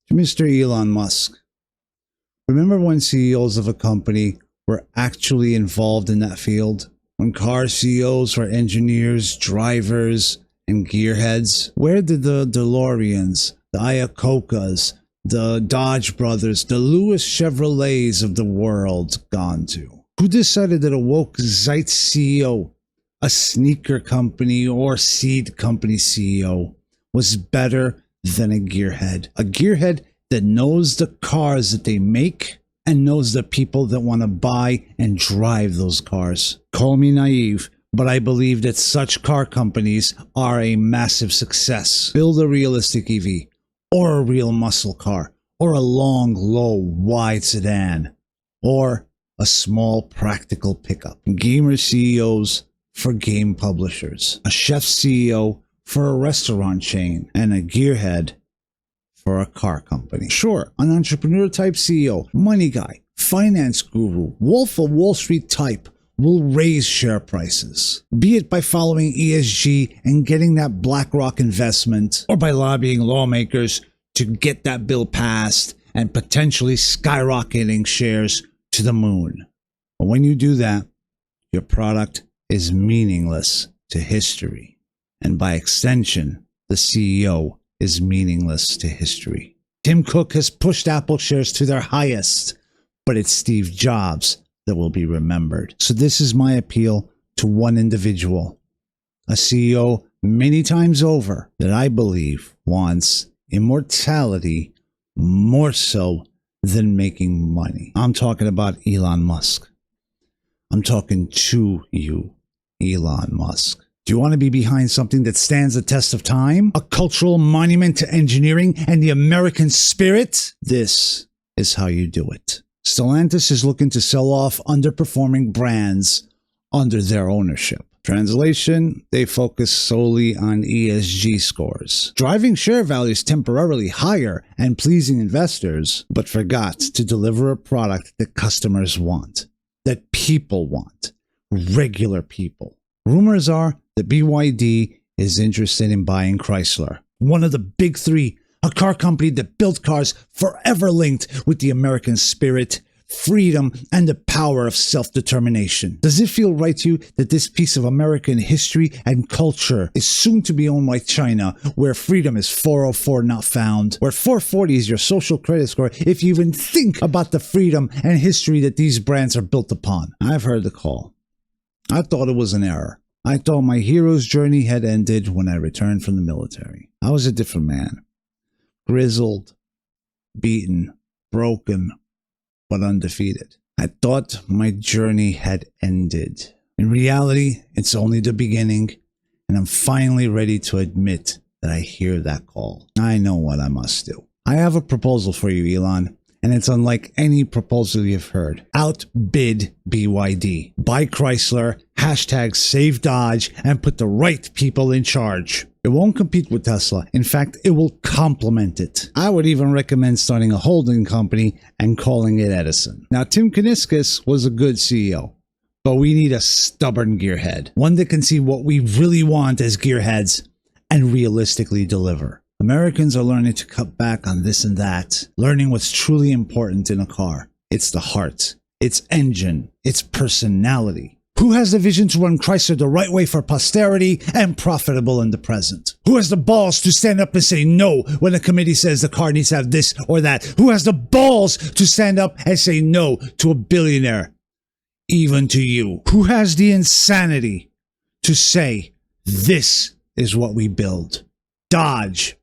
To Mr. Elon Musk, remember when CEOs of a company were actually involved in that field? When car CEOs were engineers, drivers, and gearheads? Where did the DeLoreans, the Iacocas, the Dodge brothers, the Lewis Chevrolets of the world gone to? Who decided that a woke Zeit CEO, a sneaker company or seed company CEO, was better than a gearhead? A gearhead that knows the cars that they make and knows the people that want to buy and drive those cars. Call me naive, but I believe that such car companies are a massive success. Build a realistic EV, or a real muscle car, or a long, low, wide sedan, or a small, practical pickup. Gamer CEOs for game publishers, a chef CEO for a restaurant chain, and a gearhead for a car company. Sure, an entrepreneur type CEO, money guy, finance guru, Wolf of Wall Street type will raise share prices, be it by following ESG and getting that BlackRock investment, or by lobbying lawmakers to get that bill passed and potentially skyrocketing shares to the moon. But when you do that, your product is meaningless to history. And by extension, the CEO is meaningless to history. Tim Cook has pushed Apple shares to their highest, but it's Steve Jobs that will be remembered. So this is my appeal to one individual, a CEO many times over that I believe wants immortality more so than making money. I'm talking about Elon Musk. I'm talking to you, Elon Musk. Do you want to be behind something that stands the test of time? A cultural monument to engineering and the American spirit? This is how you do it. Stellantis is looking to sell off underperforming brands under their ownership. Translation, they focus solely on ESG scores, driving share values temporarily higher and pleasing investors, but forgot to deliver a product that customers want, that people want, regular people. Rumors are that BYD is interested in buying Chrysler, one of the big three, a car company that built cars forever linked with the American spirit, freedom, and the power of self-determination. Does it feel right to you that this piece of American history and culture is soon to be owned by China, where freedom is 404 not found, where 440 is your social credit score if you even think about the freedom and history that these brands are built upon? I've heard the call. I thought it was an error. I thought my hero's journey had ended when I returned from the military. I was a different man. Grizzled, beaten, broken, but undefeated. I thought my journey had ended. In reality, it's only the beginning, and I'm finally ready to admit that I hear that call. I know what I must do. I have a proposal for you, Elon, and it's unlike any proposal you've heard. Outbid BYD. Buy Chrysler, #Save Dodge, and put the right people in charge. It won't compete with Tesla. In fact, it will complement it. I would even recommend starting a holding company and calling it Edison. Now, Tim Kuniskis was a good CEO, but we need a stubborn gearhead. One that can see what we really want as gearheads and realistically deliver. Americans are learning to cut back on this and that, learning what's truly important in a car. It's the heart, its engine, its personality. Who has the vision to run Chrysler the right way for posterity and profitable in the present? Who has the balls to stand up and say no when a committee says the car needs to have this or that? Who has the balls to stand up and say no to a billionaire, even to you? Who has the insanity to say this is what we build? Dodge,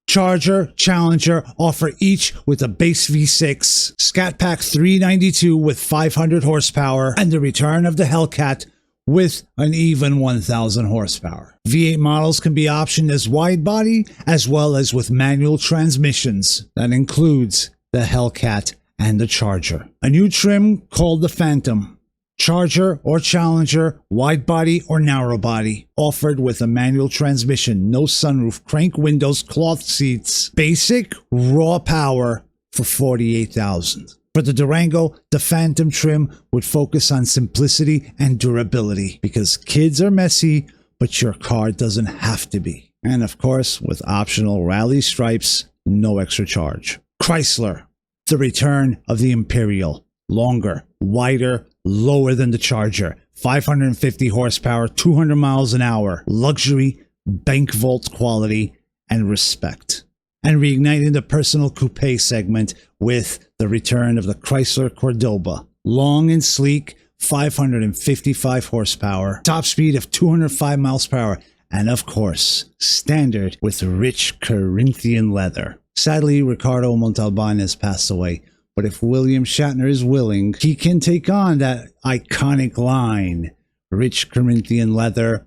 Charger, Challenger offer each with a base V6, Scat Pack 392 with 500 horsepower, and the return of the Hellcat with an even 1,000 horsepower. V8 models can be optioned as wide body as well as with manual transmissions. That includes the Hellcat and the Charger. A new trim called the Phantom. Charger or Challenger, wide body or narrow body, offered with a manual transmission, no sunroof, crank windows, cloth seats, basic raw power for $48,000. For the Durango, the Phantom trim would focus on simplicity and durability because kids are messy, but your car doesn't have to be. And of course, with optional rally stripes, no extra charge. Chrysler, the return of the Imperial. Longer, wider, lower than the Charger. 550 horsepower, 200 miles an hour. Luxury, bank vault quality, and respect. And reigniting the personal coupe segment with the return of the Chrysler Cordoba. Long and sleek, 555 horsepower, top speed of 205 miles per hour, and of course, standard with rich Corinthian leather. Sadly, Ricardo Montalban has passed away, but if William Shatner is willing, he can take on that iconic line, rich Corinthian leather,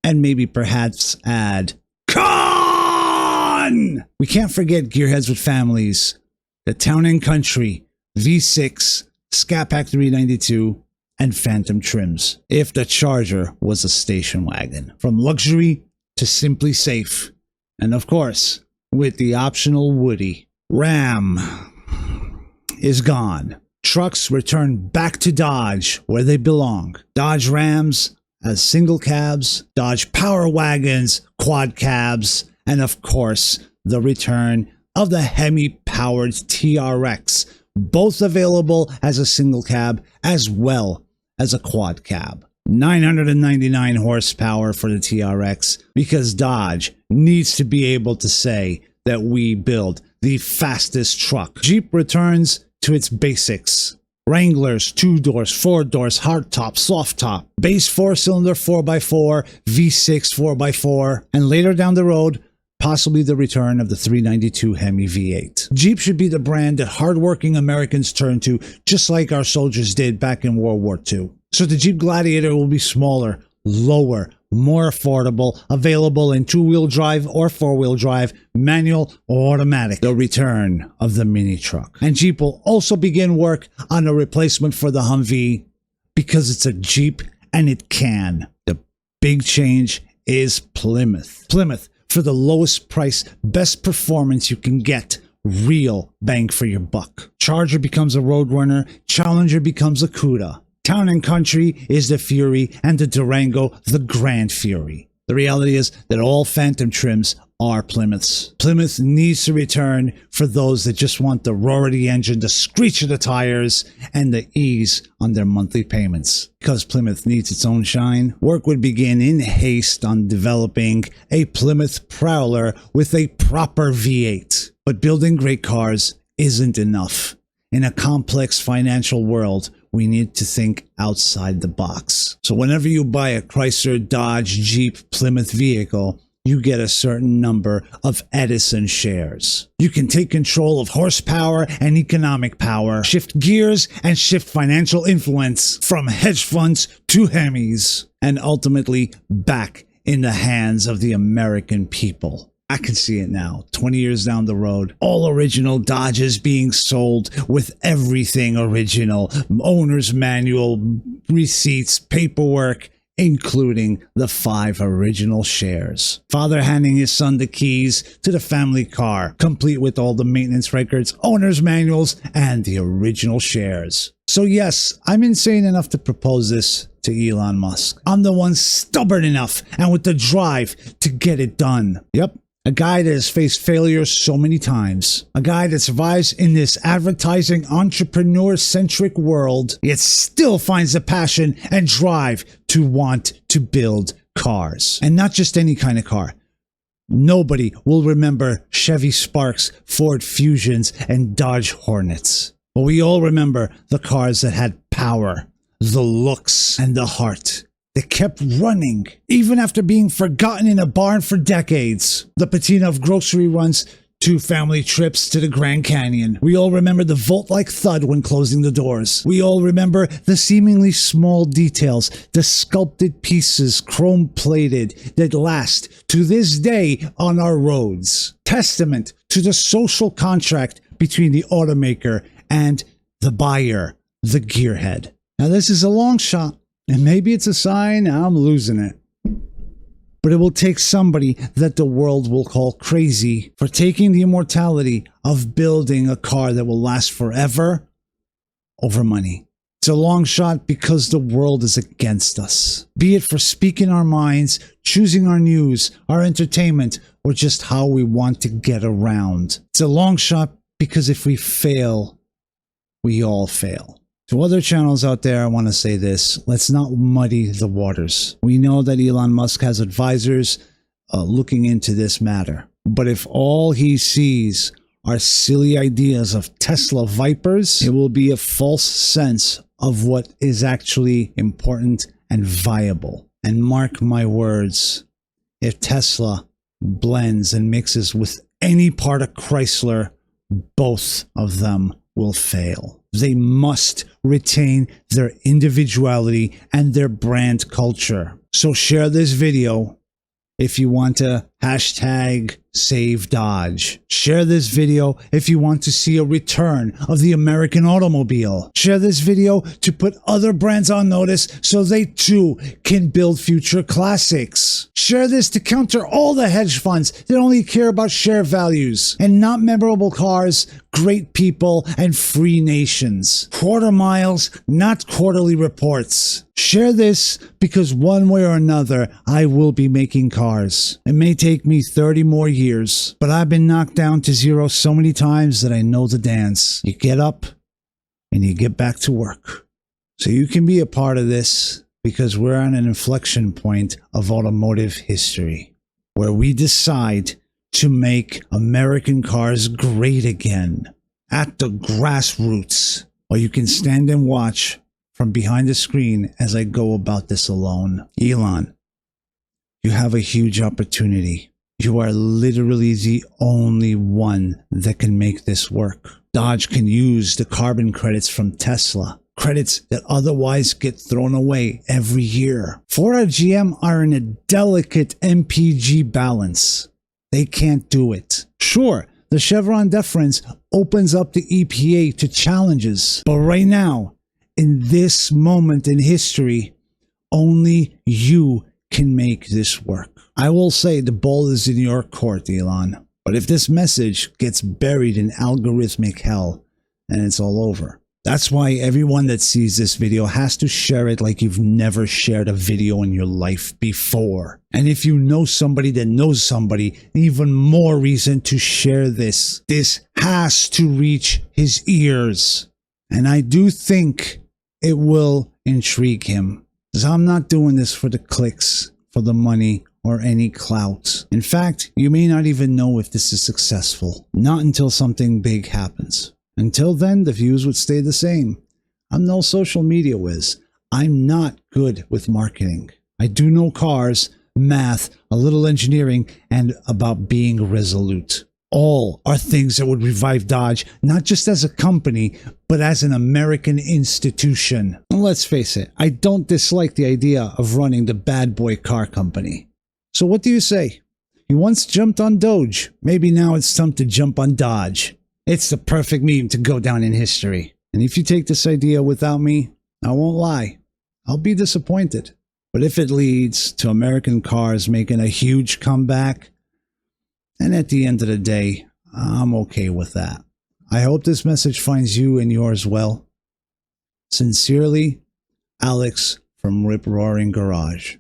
and maybe perhaps add Con! We can't forget gearheads with families, the Town & Country, V6, Scat Pack 392, and Phantom trims, if the Charger was a station wagon. From luxury to simply safe, and of course, with the optional Woody. Ram is gone. Trucks return back to Dodge, where they belong. Dodge Rams as single cabs, Dodge Power Wagons, quad cabs, and of course, the return of the Hemi-powered TRX, both available as a single cab as well as a quad cab. 999 horsepower for the TRX, because Dodge needs to be able to say that we build the fastest truck. Jeep returns to its basics. Wranglers, 2 doors, 4 doors, hardtop, soft top, base 4-cylinder 4x4, V6 4x4, and later down the road, possibly the return of the 392 Hemi V8. Jeep should be the brand that hardworking Americans turn to, just like our soldiers did back in World War II. So the Jeep Gladiator will be smaller, lower, more affordable, available in 2-wheel drive or 4-wheel drive, manual or automatic. The return of the mini truck. And Jeep will also begin work on a replacement for the Humvee, because it's a Jeep and it can. The big change is Plymouth. Plymouth, for the lowest price, best performance you can get. Real bang for your buck. Charger becomes a Roadrunner. Challenger becomes a Cuda. Town & Country is the Fury, and the Durango the Grand Fury. The reality is that all Phantom trims are Plymouths. Plymouth needs to return for those that just want the roar of the engine, the screech of the tires, and the ease on their monthly payments. Because Plymouth needs its own shine, work would begin in haste on developing a Plymouth Prowler with a proper V8. But building great cars isn't enough. In a complex financial world, we need to think outside the box. So whenever you buy a Chrysler, Dodge, Jeep, Plymouth vehicle, you get a certain number of Edison shares. You can take control of horsepower and economic power, shift gears and shift financial influence from hedge funds to Hemis, and ultimately back in the hands of the American people. I can see it now, 20 years down the road. All original Dodges being sold with everything original. Owner's manual, receipts, paperwork, including the 5 original shares. Father handing his son the keys to the family car, complete with all the maintenance records, owner's manuals, and the original shares. So yes, I'm insane enough to propose this to Elon Musk. I'm the one stubborn enough and with the drive to get it done. Yep. A guy that has faced failure so many times. A guy that survives in this advertising entrepreneur-centric world, yet still finds the passion and drive to want to build cars. And not just any kind of car. Nobody will remember Chevy Sparks, Ford Fusions, and Dodge Hornets. But we all remember the cars that had power, the looks, and the heart. They kept running, even after being forgotten in a barn for decades. The patina of grocery runs to family trips to the Grand Canyon. We all remember the Volt-like thud when closing the doors. We all remember the seemingly small details, the sculpted pieces, chrome-plated, that last to this day on our roads. Testament to the social contract between the automaker and the buyer, the gearhead. Now this is a long shot. And maybe it's a sign I'm losing it. But it will take somebody that the world will call crazy for taking the immortality of building a car that will last forever over money. It's a long shot because the world is against us. Be it for speaking our minds, choosing our news, our entertainment, or just how we want to get around. It's a long shot because if we fail, we all fail. To other channels out there, I want to say this. Let's not muddy the waters. We know that Elon Musk has advisors looking into this matter. But if all he sees are silly ideas of Tesla vipers, it will be a false sense of what is actually important and viable. And mark my words, if Tesla blends and mixes with any part of Chrysler, both of them will fail. They must retain their individuality and their brand culture. So share this video if you want to hashtag save Dodge. Share this video if you want to see a return of the American automobile. Share this video to put other brands on notice so they too can build future classics. Share this to counter all the hedge funds that only care about share values and not memorable cars, great people, and free nations. Quarter miles, not quarterly reports. Share this because one way or another, I will be making cars. It may take me 30 more years, but I've been knocked down to zero so many times that I know the dance. You get up and you get back to work. So you can be a part of this because we're on an inflection point of automotive history where we decide to make American cars great again at the grassroots. Or you can stand and watch from behind the screen as I go about this alone. Elon, you have a huge opportunity. You are literally the only one that can make this work. Dodge can use the carbon credits from Tesla, credits that otherwise get thrown away every year. Ford and GM are in a delicate MPG balance. They can't do it. Sure, the Chevron deference opens up the EPA to challenges, but right now, in this moment in history, only you can make this work. I will say the ball is in your court, Elon. But if this message gets buried in algorithmic hell, then it's all over. That's why everyone that sees this video has to share it like you've never shared a video in your life before. And if you know somebody that knows somebody, even more reason to share this. This has to reach his ears. And I do think it will intrigue him. Because I'm not doing this for the clicks, for the money, or any clout. In fact, you may not even know if this is successful. Not until something big happens. Until then, the views would stay the same. I'm no social media whiz. I'm not good with marketing. I do know cars, math, a little engineering, and about being resolute. All are things that would revive Dodge, not just as a company, but as an American institution. And let's face it, I don't dislike the idea of running the bad boy car company. So what do you say? You once jumped on Doge. Maybe now it's time to jump on Dodge. It's the perfect meme to go down in history. And if you take this idea without me, I won't lie. I'll be disappointed. But if it leads to American cars making a huge comeback, and at the end of the day, I'm okay with that. I hope this message finds you and yours well. Sincerely, Alex from Rip Roaring Garage.